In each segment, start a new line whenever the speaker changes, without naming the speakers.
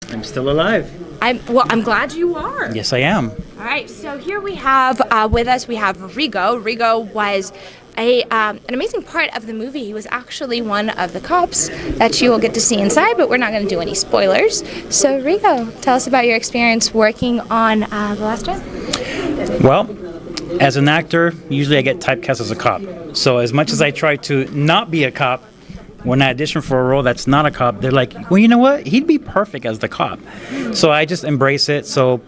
I'm still alive.
I'm glad you are.
Yes, I am.
All right, so here we have with us, we have Rigo. Rigo was an amazing part of the movie. He was actually one of the cops that you will get to see inside, but we're not going to do any spoilers. So Rigo, tell us about your experience working on The Last One.
Well, as an actor, usually I get typecast as a cop. So as much as I try to not be a cop, when I audition for a role that's not a cop, they're like, well, you know what? He'd be perfect as the cop. So I just embrace it. So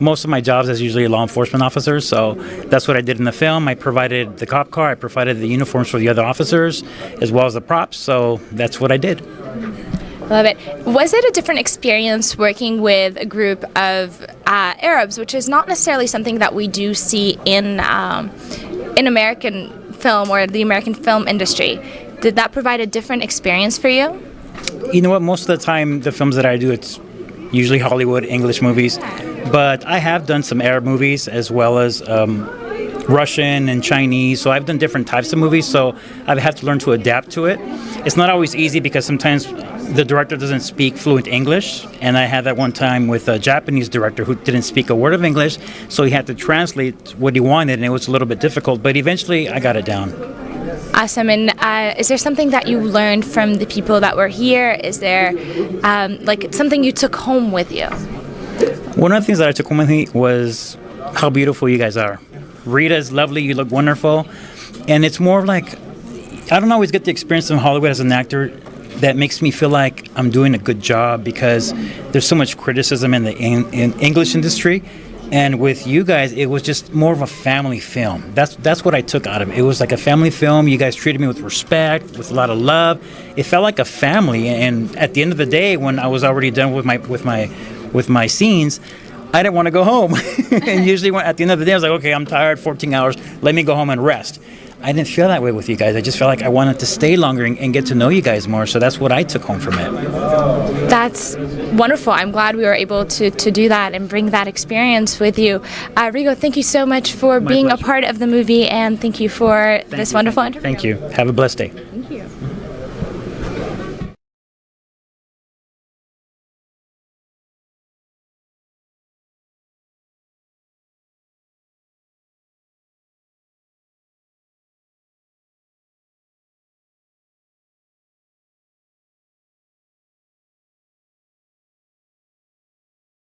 most of my jobs is usually law enforcement officers. So that's what I did in the film. I provided the cop car. I provided the uniforms for the other officers, as well as the props. So that's what I did.
Love it. Was it a different experience working with a group of Arabs, which is not necessarily something that we do see in American film or the American film industry? Did that provide a different experience for you?
You know what? Most of the time, the films that I do, it's usually Hollywood, English movies. But I have done some Arab movies as well as Russian and Chinese. So I've done different types of movies. So I've had to learn to adapt to it. It's not always easy because sometimes the director doesn't speak fluent English. And I had that one time with a Japanese director who didn't speak a word of English. So he had to translate what he wanted, and it was a little bit difficult. But eventually I got it down.
Awesome. And is there something that you learned from the people that were here? Is there like something you took home with you?
One of the things that I took home with me was how beautiful you guys are. Rita's lovely. You look wonderful. And it's more like, I don't always get the experience in Hollywood as an actor that makes me feel like I'm doing a good job, because there's so much criticism in the in English industry. And with you guys, it was just more of a family film. That's what I took out of it. It was like a family film. You guys treated me with respect, with a lot of love. It felt like a family. And at the end of the day, when I was already done with my scenes, I didn't want to go home. And usually at the end of the day, I was like, okay, I'm tired, 14 hours. Let me go home and rest. I didn't feel that way with you guys. I just felt like I wanted to stay longer and get to know you guys more. So that's what I took home from it.
That's wonderful. I'm glad we were able to do that and bring that experience with you. Rigo, thank you so much for being a part of the movie, and thank you for this wonderful interview.
Thank you. Have a blessed day.
Thank you.